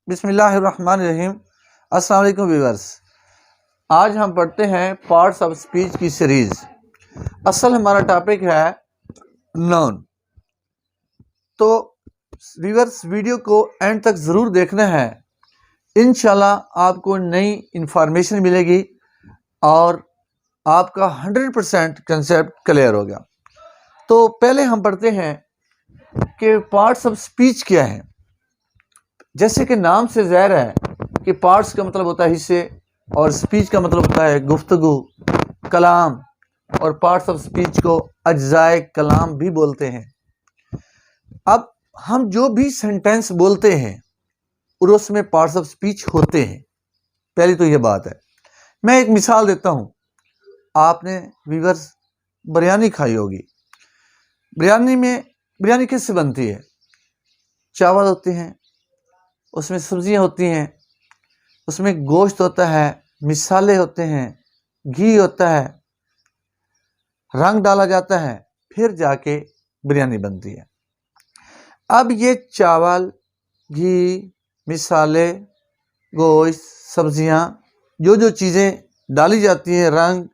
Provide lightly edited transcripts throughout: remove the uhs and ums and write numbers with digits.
बिस्मिल्लाहिर्रहमानिर्रहीम। अस्सलाम वालेकुम व्यूअर्स। आज हम पढ़ते हैं पार्ट्स ऑफ स्पीच की सीरीज़। असल हमारा टॉपिक है नाउन। तो व्यूअर्स वीडियो को एंड तक ज़रूर देखना है। इंशाल्लाह आपको नई इंफॉर्मेशन मिलेगी और आपका 100% कंसेप्ट क्लियर होगा। तो पहले हम पढ़ते हैं कि पार्ट्स ऑफ स्पीच क्या है। जैसे कि नाम से ज़ाहिर है कि पार्ट्स का मतलब होता है हिस्से और स्पीच का मतलब होता है गुफ्तगू, कलाम, और पार्ट्स ऑफ स्पीच को अज्जाए कलाम भी बोलते हैं। अब हम जो भी सेंटेंस बोलते हैं और उसमें पार्ट्स ऑफ स्पीच होते हैं। पहली तो यह बात है। मैं एक मिसाल देता हूं। आपने व्यूअर्स बिरयानी खाई होगी। बिरयानी किससे बनती है? चावल होते हैं, उसमें सब्जियां होती हैं, उसमें गोश्त होता है, मिसाले होते हैं, घी होता है, रंग डाला जाता है, फिर जाके बिरयानी बनती है। अब ये चावल, घी, मिसाले, गोश्त, सब्जियां, जो चीज़ें डाली जाती हैं, रंग,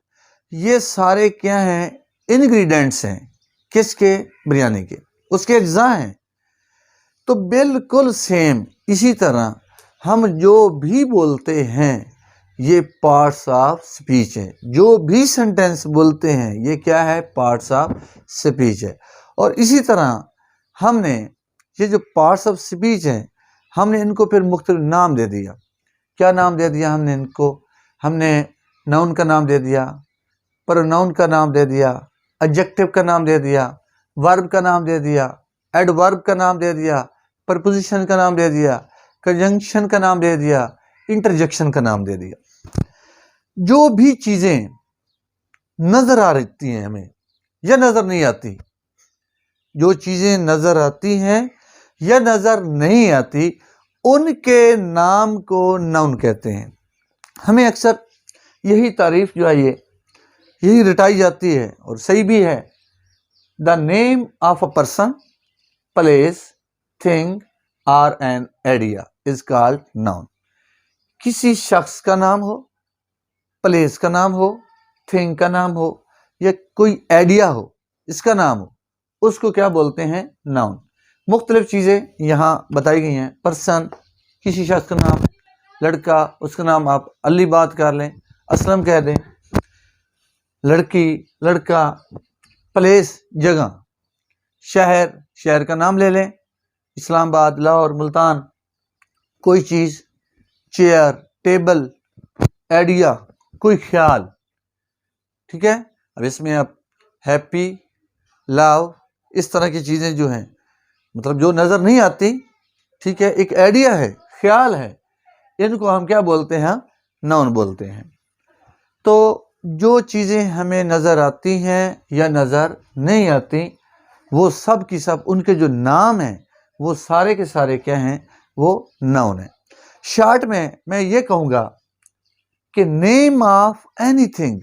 ये सारे क्या हैं? इंग्रेडिएंट्स हैं। किसके? बिरयानी के। उसके अज्जा हैं। तो बिल्कुल सेम इसी तरह हम जो भी बोलते हैं ये पार्ट्स ऑफ स्पीच है। जो भी सेंटेंस बोलते हैं ये क्या है? पार्ट्स ऑफ स्पीच है। और इसी तरह हमने ये जो पार्ट्स ऑफ स्पीच हैं हमने इनको फिर मुख्तलिफ नाम दे दिया। क्या नाम दे दिया हमने इनको? हमने नाउन का नाम दे दिया, प्रोनाउन का नाम दे दिया, एडजेक्टिव का नाम दे दिया, वर्ब का नाम दे दिया, एडवर्ब का नाम दे दिया, प्रपोजिशन का नाम दे दिया, कंजंक्शन का नाम दे दिया, इंटरजेक्शन का नाम दे दिया। जो भी चीजें नजर आ रही हैं हमें या नजर नहीं आती, जो चीजें नजर आती हैं या नजर नहीं आती, उनके नाम को नाउन कहते हैं। हमें अक्सर यही तारीफ जो है यही रटाई जाती है और सही भी है। The name of a person, place, thing और an idea is called noun. किसी शख्स का नाम हो, प्लेस का नाम हो, थिंग का नाम हो, या कोई आइडिया हो, इसका नाम हो, उसको क्या बोलते हैं? नाउन। मुख्तलिफ चीज़ें यहाँ बताई गई हैं। पर्सन, किसी शख्स का नाम, लड़का, उसका नाम आप अली बात कर लें, असलम कह दें, लड़की, लड़का, प्लेस, जगह, शहर, शहर का नाम ले लें, इस्लामाबाद, लाहौर, मुल्तान, कोई चीज़, चेयर, टेबल, आइडिया, कोई ख्याल। ठीक है। अब इसमें आप हैप्पी, लव, इस तरह की चीज़ें जो हैं, मतलब जो नज़र नहीं आती, ठीक है, एक आइडिया है, ख्याल है, इनको हम क्या बोलते हैं? नाउन बोलते हैं। तो जो चीज़ें हमें नज़र आती हैं या नज़र नहीं आती, वो सब की सब उनके जो नाम हैं वो सारे के सारे क्या हैं? वो नाउन है। शॉर्ट में मैं ये कहूँगा कि नेम ऑफ एनीथिंग,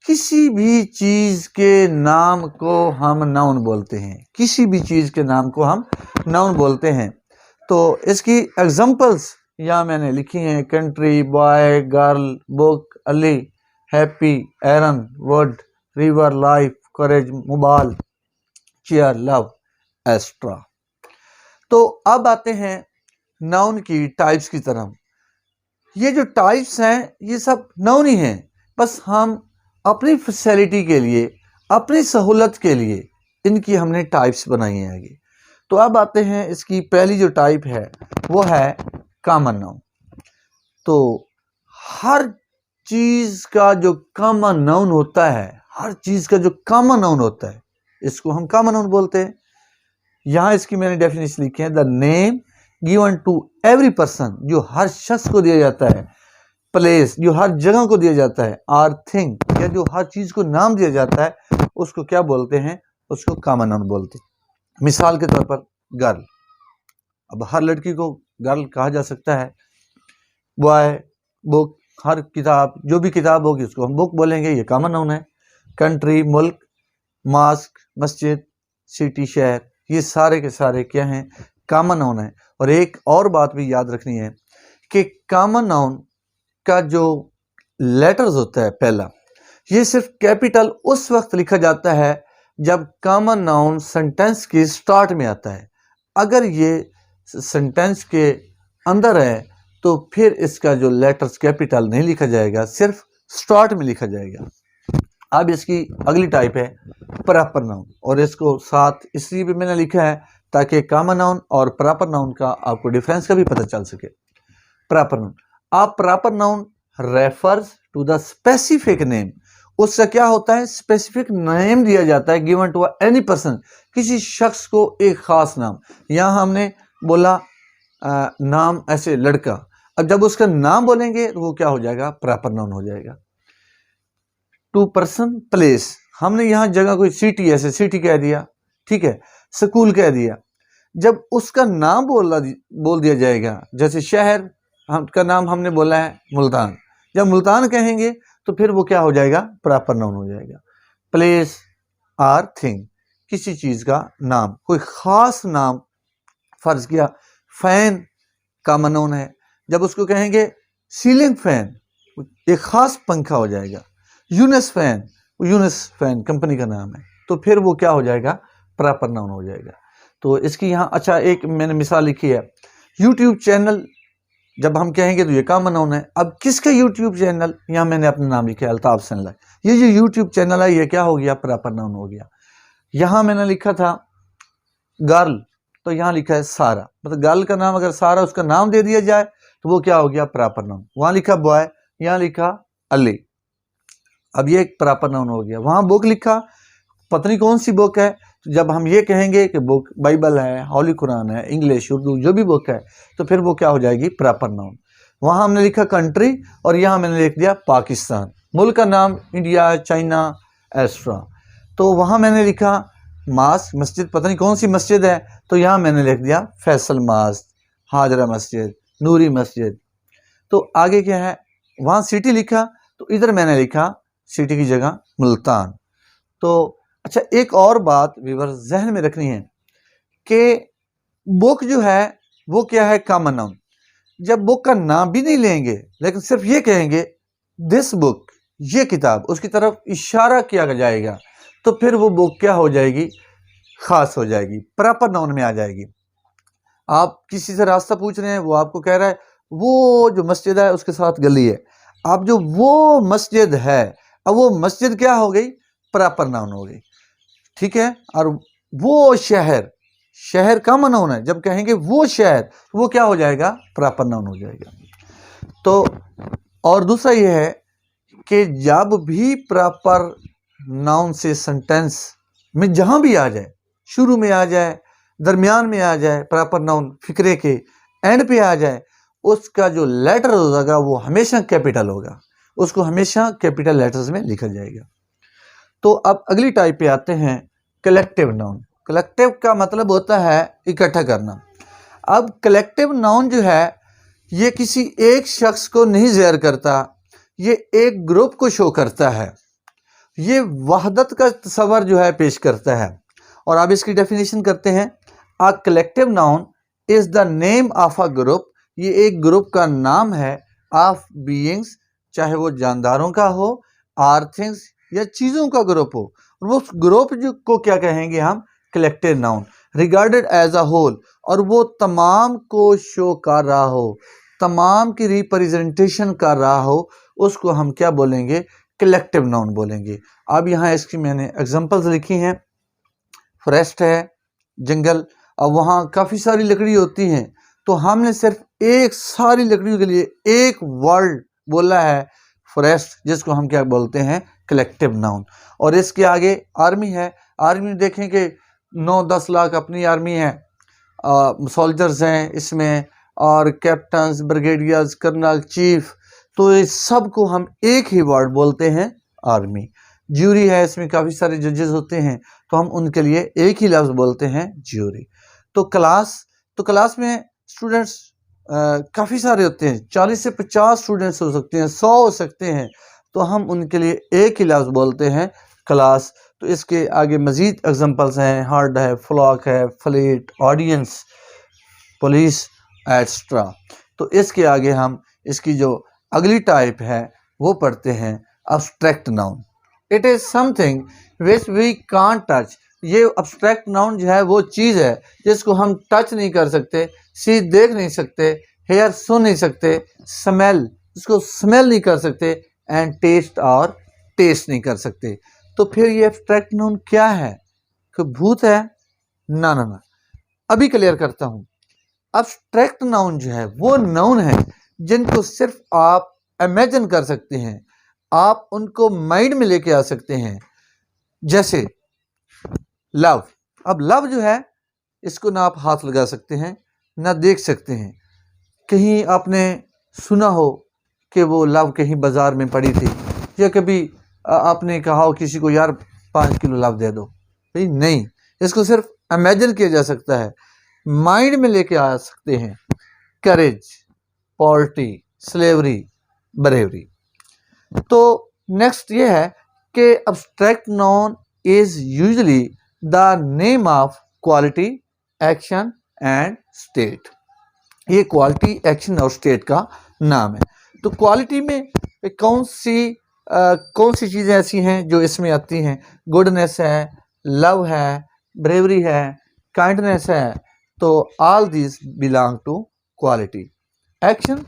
किसी भी चीज़ के नाम को हम नाउन बोलते हैं। किसी भी चीज़ के नाम को हम नाउन बोलते हैं। तो इसकी एग्जांपल्स यहाँ मैंने लिखी हैं। Country, boy, girl, book, Ali, happy, Aaron, wood, river, life, courage, mobile, chair, love, Astra. तो अब आते हैं नाउन की टाइप्स की तरफ। ये जो टाइप्स हैं ये सब नाउन ही हैं, बस हम अपनी फैसिलिटी के लिए, अपनी सहूलत के लिए इनकी हमने टाइप्स बनाई हैं आगे। तो अब आते हैं इसकी पहली जो टाइप है वो है कॉमन नाउन। तो हर चीज़ का जो कॉमन नाउन होता है, हर चीज़ का जो कॉमन नाउन होता है, इसको हम कॉमन नाउन बोलते हैं। यहाँ इसकी मैंने डेफिनेशन लिखी है। The name given to every person, जो हर शख्स को दिया जाता है, प्लेस, जो हर जगह को दिया जाता है, और थिंग, या जो हर चीज़ को नाम दिया जाता है, उसको क्या बोलते हैं? उसको कॉमन नाउन बोलते हैं। मिसाल के तौर पर गर्ल। अब हर लड़की को गर्ल कहा जा सकता है। बॉय, बुक, हर किताब, जो भी किताब होगी उसको हम बुक बोलेंगे, ये कॉमन नाउन है। कंट्री, मुल्क, मास्क, मस्जिद, सिटी, शहर, ये सारे के सारे क्या हैं? कॉमन नाउन है। और एक और बात भी याद रखनी है कि कॉमन नाउन का जो लेटर्स होता है पहला, ये सिर्फ कैपिटल उस वक्त लिखा जाता है जब कॉमन नाउन सेंटेंस के स्टार्ट में आता है। अगर ये सेंटेंस के अंदर है तो फिर इसका जो लेटर्स कैपिटल नहीं लिखा जाएगा, सिर्फ स्टार्ट में लिखा जाएगा। अब इसकी अगली टाइप है प्रॉपर नाउन, और इसको साथ इसलिए भी मैंने लिखा है ताकि कॉमन नाउन और प्रॉपर नाउन का आपको डिफरेंस का भी पता चल सके। प्रॉपर नाउन, आप proper noun refers to the specific name, उससे क्या होता है, स्पेसिफिक नेम दिया जाता है गिवन टू एनी पर्सन, किसी शख्स को एक खास नाम। यहाँ हमने बोला नाम ऐसे लड़का, अब जब उसका नाम बोलेंगे तो वो क्या हो जाएगा, प्रॉपर नाउन हो जाएगा। टू पर्सन प्लेस, हमने यहाँ जगह कोई सिटी, ऐसे सिटी कह दिया, ठीक है, स्कूल कह दिया। जब उसका नाम बोल दिया जाएगा, जैसे शहर का नाम हमने बोला है मुल्तान, जब मुल्तान कहेंगे तो फिर वो क्या हो जाएगा, प्रॉपर नाउन हो जाएगा। प्लेस आर थिंग, किसी चीज का नाम, कोई खास नाम, फर्ज किया फैन कॉमन नाउन है, जब उसको कहेंगे सीलिंग फैन, एक खास पंखा हो जाएगा। यूनिस फैन, यूनिस फैन कंपनी का नाम है, तो फिर वो क्या हो जाएगा, प्रॉपर नाउन हो जाएगा। तो इसकी यहाँ अच्छा एक मैंने मिसाल लिखी है, यूट्यूब चैनल जब हम कहेंगे तो ये कॉमन नाउन है। अब किसका यूट्यूब चैनल, यहाँ मैंने अपना नाम लिखा है अल्ताफ सनलाइट, ये जो यूट्यूब चैनल है ये क्या हो गया, प्रॉपर नाउन हो गया। यहाँ मैंने लिखा था गर्ल, तो यहाँ लिखा है सारा, मतलब गर्ल का नाम अगर सारा उसका नाम दे दिया जाए तो वो क्या हो गया, प्रॉपर नाउन। वहाँ लिखा बॉय, यहाँ लिखा अली, अब ये एक प्रॉपर नाउन हो गया। वहाँ बुक लिखा, पता नहीं कौन सी बुक है, तो जब हम ये कहेंगे कि बुक बाइबल है, हॉली कुरान है, इंग्लिश उर्दू जो भी बुक है, तो फिर वो क्या हो जाएगी, प्रॉपर नाउन। वहाँ हमने लिखा कंट्री, और यहाँ मैंने लिख दिया पाकिस्तान, मुल्क का नाम इंडिया, चाइना, एस्ट्रा। तो वहाँ मैंने लिखा मास्क, मस्जिद, पता नहीं कौन सी मस्जिद है, तो यहाँ मैंने लिख दिया फैसल मास्क, हाजरा मस्जिद, नूरी मस्जिद। तो आगे क्या है, वहाँ सिटी लिखा, तो इधर मैंने लिखा सिटी की जगह मुल्तान। तो अच्छा एक और बात व्यूअर्स जहन में रखनी है कि बुक जो है वो क्या है, कॉमन नाउन। जब बुक का नाम भी नहीं लेंगे लेकिन सिर्फ ये कहेंगे दिस बुक, ये किताब, उसकी तरफ इशारा किया जाएगा, तो फिर वो बुक क्या हो जाएगी, खास हो जाएगी, प्रॉपर नाउन में आ जाएगी। आप किसी से रास्ता पूछ रहे हैं, वो आपको कह रहा है वो जो मस्जिद है उसके साथ गली है, आप जो वो मस्जिद है, अब वो मस्जिद क्या हो गई, प्रॉपर नाउन हो गई, ठीक है। और वो शहर, शहर कॉमन नाउन है, जब कहेंगे वो शहर, वो क्या हो जाएगा, प्रॉपर नाउन हो जाएगा। तो और दूसरा ये है कि जब भी प्रॉपर नाउन से सेंटेंस में जहां भी आ जाए, शुरू में आ जाए, दरमियान में आ जाए, प्रॉपर नाउन फिक्रे के एंड पे आ जाए, उसका जो लेटर होगा वो हमेशा कैपिटल होगा, उसको हमेशा कैपिटल लेटर्स में लिखा जाएगा। तो अब अगली टाइप पे आते हैं कलेक्टिव नाउन। कलेक्टिव का मतलब होता है इकट्ठा करना। अब कलेक्टिव नाउन जो है ये किसी एक शख्स को नहीं ज़ाहिर करता, ये एक ग्रुप को शो करता है, ये वहदत का तस्वर जो है पेश करता है। और अब इसकी डेफिनेशन करते हैं, a collective noun is the name of a group, ये एक ग्रुप का नाम है, ऑफ बीइंग्स, चाहे वो जानदारों का हो, आर थिंग्स या चीज़ों का ग्रुप हो, और वो ग्रुप जो को क्या कहेंगे हम, collective noun, regarded as a whole, और वो तमाम को शो कर रहा हो, तमाम की रिप्रेजेंटेशन कर रहा हो, उसको हम क्या बोलेंगे, कलेक्टिव नाउन बोलेंगे। अब यहाँ इसकी मैंने एग्जांपल्स लिखी हैं, फॉरेस्ट है, जंगल, अब वहाँ काफ़ी सारी लकड़ी होती हैं, तो हमने सिर्फ एक सारी लकड़ियों के लिए एक वर्ड बोला है फॉरेस्ट, जिसको हम क्या बोलते हैं, कलेक्टिव नाउन। और इसके आगे आर्मी है, आर्मी देखें कि 9-10 लाख अपनी आर्मी है, सोल्जर्स हैं इसमें, और कैप्टन्स, ब्रिगेडियर्स, कर्नल, चीफ, तो इस सब को हम एक ही वर्ड बोलते हैं, आर्मी। ज्यूरी है, इसमें काफ़ी सारे जजेस होते हैं, तो हम उनके लिए एक ही लफ्ज़ बोलते हैं, ज्यूरी। तो क्लास में स्टूडेंट्स काफ़ी सारे होते हैं, 40 से 50 स्टूडेंट्स हो सकते हैं, 100 हो सकते हैं, तो हम उनके लिए एक ही लफ्ज़ बोलते हैं, क्लास। तो इसके आगे मज़ीद एग्जांपल्स हैं, हर्ड है, फ्लॉक है, फ्लीट, ऑडियंस, पुलिस, एक्स्ट्रा। तो इसके आगे हम इसकी जो अगली टाइप है वो पढ़ते हैं abstract noun. It is something which we can't touch. ये अब्स्ट्रैक्ट नाउन जो है वो चीज़ है जिसको हम टच नहीं कर सकते, सी देख नहीं सकते, हेयर सुन नहीं सकते, स्मेल उसको स्मेल नहीं कर सकते, एंड टेस्ट और टेस्ट नहीं कर सकते। तो फिर ये एब्स्ट्रैक्ट नाउन क्या है? कि भूत है? ना ना ना, अभी क्लियर करता हूँ। अब्स्ट्रैक्ट नाउन जो है वो नाउन है जिनको सिर्फ आप इमेजिन कर सकते हैं, आप उनको माइंड में लेके आ सकते हैं। जैसे लव। अब लव जो है इसको ना आप हाथ लगा सकते हैं ना देख सकते हैं। कहीं आपने सुना हो कि वो लव कहीं बाजार में पड़ी थी, या कभी आपने कहा हो किसी को यार 5 किलो लव दे दो, भाई नहीं, इसको सिर्फ इमेजिन किया जा सकता है, माइंड में लेके आ सकते हैं। करेज, पॉवर्टी, स्लेवरी, ब्रेवरी। तो नेक्स्ट ये है कि abstract noun is usually the name of quality, action and state. ये क्वालिटी, एक्शन और स्टेट का नाम है। तो क्वालिटी में कौन सी चीज़ें ऐसी हैं जो इसमें आती हैं? गुडनेस है, लव है, ब्रेवरी है, काइंडनेस है। तो all this belong to quality. Action,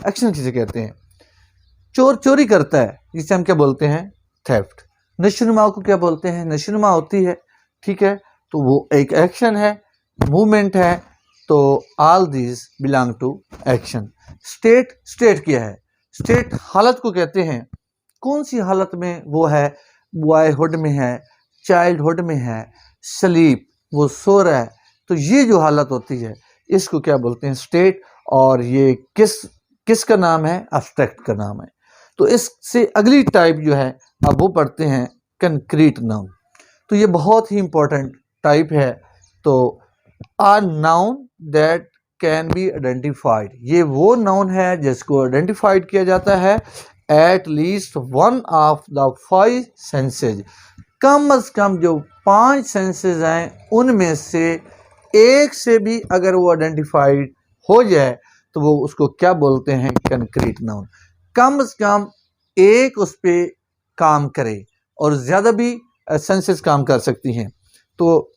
action किसे कहते हैं? चोर चोरी करता है, जिसे हम क्या बोलते हैं? थेफ्ट। नशोनुमा को क्या बोलते हैं? नशोनुमा होती है, ठीक है, तो वो एक एक्शन है, मूवमेंट है। तो all this belong to action. State, state क्या है? स्टेट हालत को कहते हैं। कौन सी हालत में वो है? बॉयहुड में है, चाइल्डहुड में है, स्लीप वो सो रहा है। तो ये जो हालत होती है इसको क्या बोलते हैं? स्टेट। और ये किसका नाम है? अब्स्ट्रैक्ट का नाम है। तो इससे अगली टाइप जो है अब वो पढ़ते हैं कंक्रीट नाउन। तो ये बहुत ही इंपॉर्टेंट टाइप है। तो a noun that can be identified, ये वो नाउन है जिसको आइडेंटिफाइड किया जाता है at least one of the 5 senses. कम अज कम जो 5 सेंसेज हैं उनमें से एक से भी अगर वो आइडेंटिफाइड हो जाए तो वो उसको क्या बोलते हैं? Concrete noun. कम से कम एक उस पर काम करे और ज़्यादा भी सेंसेस काम कर सकती हैं। तो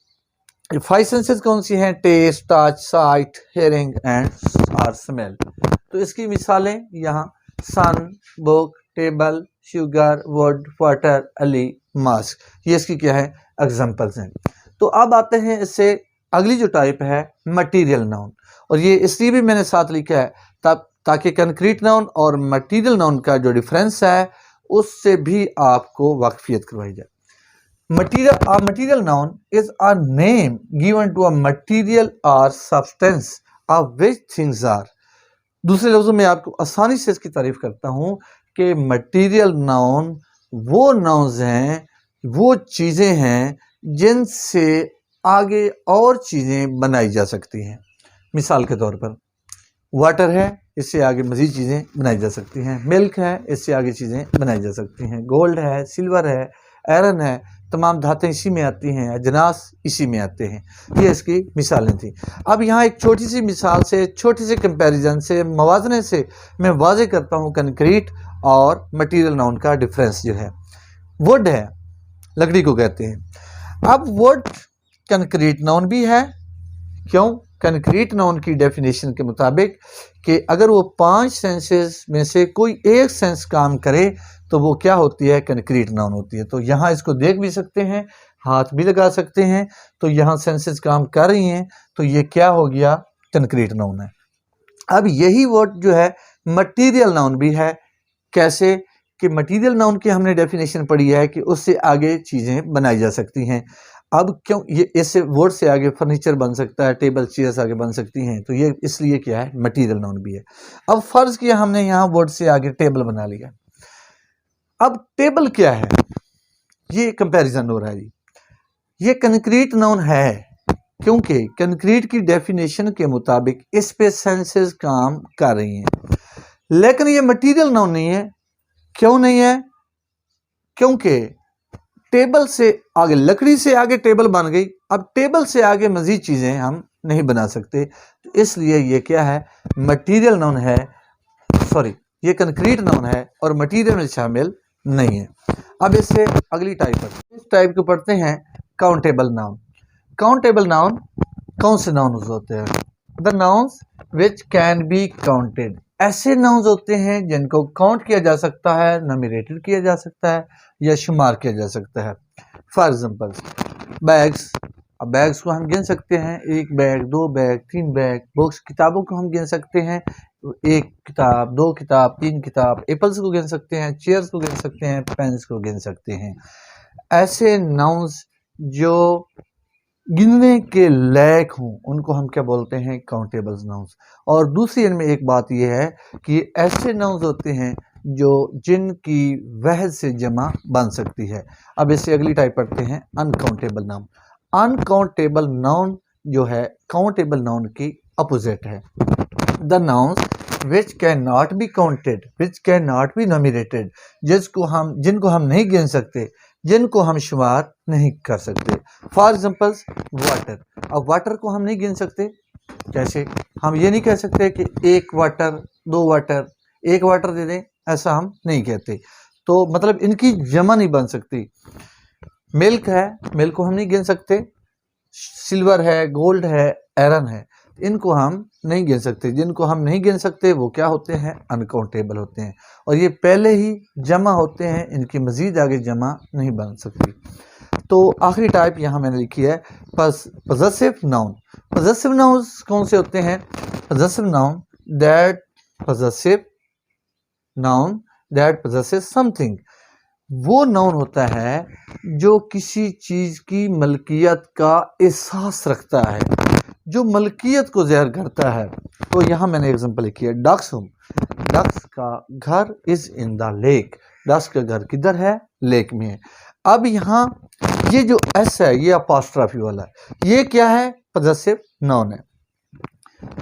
5 सेंसेस कौन सी हैं? Taste, touch, sight, hearing and और स्मेल। तो इसकी मिसालें यहाँ sun, book, table, sugar, wood, water, Ali, mask, ये इसकी क्या है? एग्जाम्पल्स हैं। तो अब आते हैं इससे अगली जो टाइप है मटीरियल नाउन। और ये इसलिए भी मैंने साथ लिखा है ताकि कंक्रीट नाउन और मटीरियल नाउन का जो डिफरेंस है उससे भी आपको वाकफियत करवाई जाए। Material noun is a name given to a material और substance of which things are. दूसरे लफ्जों में आपको आसानी से इसकी तारीफ करता हूँ कि मटीरियल नाउन वो नाउन्स हैं, वो चीज़ें हैं जिनसे आगे और चीज़ें बनाई जा सकती हैं। मिसाल के तौर पर वाटर है, इससे आगे मज़ीद चीज़ें बनाई जा सकती हैं। मिल्क है, इससे आगे चीज़ें बनाई जा सकती हैं। गोल्ड है, सिल्वर है, आयरन है, तमाम धातें इसी में आती हैं, अजनास इसी में आते हैं। ये इसकी मिसालें थी। अब यहाँ एक छोटी सी मिसाल से, छोटे से कंपैरिजन से, मवाजने से मैं वाज़े करता हूँ कंक्रीट और मटीरियल नाउन का डिफरेंस जो है। वुड है, लकड़ी को कहते हैं। अब वुड कंक्रीट नाउन भी है। क्यों? कंक्रीट नाउन की डेफिनेशन के मुताबिक कि अगर वो 5 सेंसेस में से कोई एक सेंस काम करे तो वो क्या होती है? कंक्रीट नाउन होती है। तो यहाँ इसको देख भी सकते हैं, हाथ भी लगा सकते हैं, तो यहाँ सेंसेस काम कर रही हैं, तो ये क्या हो गया? कंक्रीट नाउन है। अब यही वर्ड जो है मटीरियल नाउन भी है। कैसे? कि मटीरियल नाउन की हमने डेफिनेशन पढ़ी है कि उससे आगे चीज़ें बनाई जा सकती हैं। अब क्यों ये इससे वर्ड से आगे फर्नीचर बन सकता है, टेबल चेयर्स आगे बन सकती हैं, तो ये इसलिए क्या है? मटीरियल नाउन भी है। अब फर्ज किया हमने यहाँ वर्ड से आगे टेबल बना लिया। अब टेबल क्या है? ये कंपैरिजन हो रहा है जी। ये कंक्रीट नाउन है क्योंकि कंक्रीट की डेफिनेशन के मुताबिक इस पे सेंसेस काम कर रही हैं, लेकिन ये मटीरियल नाउन नहीं है। क्यों नहीं है? क्योंकि टेबल से आगे, लकड़ी से आगे टेबल बन गई, अब टेबल से आगे मजीद चीज़ें हम नहीं बना सकते। तो इसलिए ये क्या है, मटीरियल नाउन है, सॉरी ये कंक्रीट नाउन है और मटीरियल में शामिल नहीं है। अब इससे अगली टाइप पर, इस टाइप को पढ़ते हैं काउंटेबल नाउन। काउंटेबल नाउन कौन से नाउन होते हैं? The nouns which can be counted, ऐसे नाउन्स होते हैं जिनको काउंट किया जा सकता है, नॉमिनेटेड किया जा सकता है या शुमार किया जा सकता है। फॉर एग्जांपल बैग्स, अब बैग्स को हम गिन सकते हैं, 1 बैग, 2 बैग, 3 बैग। बुक्स, किताबों को हम गिन सकते हैं, 1 किताब, 2 किताब, 3 किताब। एप्पल्स को गिन सकते हैं, चेयर्स को गिन सकते हैं, पेन्स को गिन सकते हैं। ऐसे नाउन्स जो गिनने के लायक हों उनको हम क्या बोलते हैं, काउंटेबल नाउन्स। और दूसरी इनमें एक बात यह है कि ऐसे नाउन्स होते हैं जो जिनकी वहद से जमा बन सकती है। अब इससे अगली टाइप पढ़ते हैं अनकाउंटेबल नाउन। अनकाउंटेबल नाउन जो है काउंटेबल नाउन की अपोजिट है। The nouns which can not be counted, which can not be nominated, जिनको हम नहीं गिन सकते, जिनको हम शुमार नहीं कर सकते। फॉर एग्जाम्पल वाटर, अब वाटर को हम नहीं गिन सकते, जैसे हम ये नहीं कह सकते कि 1 वाटर, 2 वाटर, 1 वाटर दे दें, ऐसा हम नहीं कहते। तो मतलब इनकी जमा नहीं बन सकती। मिल्क है, मिल्क को हम नहीं गिन सकते। सिल्वर है, गोल्ड है, आयरन है, इनको हम नहीं गिन सकते। जिनको हम नहीं गिन सकते वो क्या होते हैं, अनकाउंटेबल होते हैं और ये पहले ही जमा होते हैं, इनकी मजीद आगे जमा नहीं बन सकती। तो आखिरी टाइप यहाँ मैंने लिखी है पजेसिव नाउन। पजेसिव नाउन कौन से होते हैं? Possessive noun that possesses something, वो नाउन होता है जो किसी चीज की मलकियत का एहसास रखता है, जो मलकियत को ज़ाहिर करता है। तो यहाँ मैंने एग्जांपल लिखी है डक्स होम, डक्स का घर is in the lake, ducks का घर किधर है, लेक में है। अब यहाँ ये जो एस है ये अपॉस्ट्रॉफी वाला है, ये क्या है, पजेसिव नाउन है।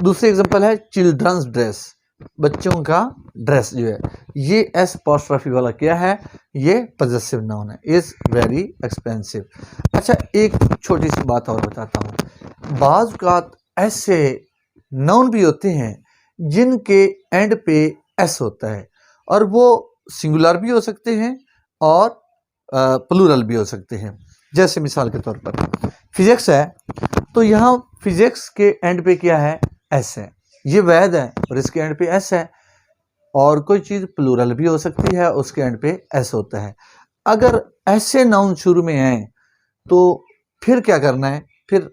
दूसरी एग्जांपल है चिल्ड्रंस ड्रेस, बच्चों का ड्रेस जो है, ये एस अपॉस्ट्रॉफी वाला क्या है, ये पजेसिव नाउन है, इज वेरी एक्सपेंसिव। अच्छा एक छोटी सी बात और बताता हूँ, बाज़ औक़ात ऐसे नाउन भी होते हैं जिनके एंड पे एस होता है और वो सिंगुलर भी हो सकते हैं और प्लूरल भी हो सकते हैं। जैसे मिसाल के तौर पर फिजिक्स है, तो यहाँ फिजिक्स के एंड पे क्या है, एस है, ये वैध है और इसके एंड पे एस है। और कोई चीज़ प्लूरल भी हो सकती है, उसके एंड पे एस होता है। अगर ऐसे नाउन शुरू में आए तो फिर क्या करना है, फिर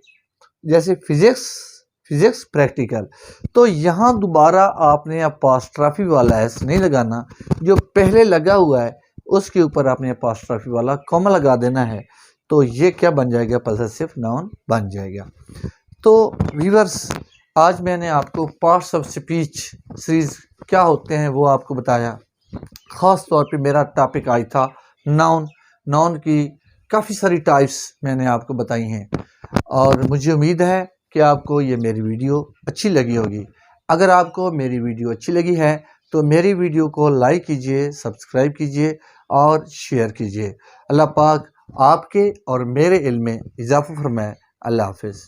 जैसे फिजिक्स प्रैक्टिकल, तो यहाँ दोबारा आपने अपॉस्ट्रॉफी वाला एस नहीं लगाना, जो पहले लगा हुआ है उसके ऊपर आपने अपॉस्ट्रॉफी वाला कॉमा लगा देना है, तो ये क्या बन जाएगा, पजेसिव नाउन बन जाएगा। तो व्यूअर्स, आज मैंने आपको पार्ट्स ऑफ स्पीच सीरीज क्या होते हैं वो आपको बताया। ख़ास तौर पे मेरा टॉपिक आई था नाउन की काफ़ी सारी टाइप्स मैंने आपको बताई हैं और मुझे उम्मीद है कि आपको ये मेरी वीडियो अच्छी लगी होगी। अगर आपको मेरी वीडियो अच्छी लगी है तो मेरी वीडियो को लाइक कीजिए, सब्सक्राइब कीजिए और शेयर कीजिए। अल्लाह पाक आपके और मेरे इल्म में इजाफ़ा फरमाए। अल्लाह हाफ़िज़।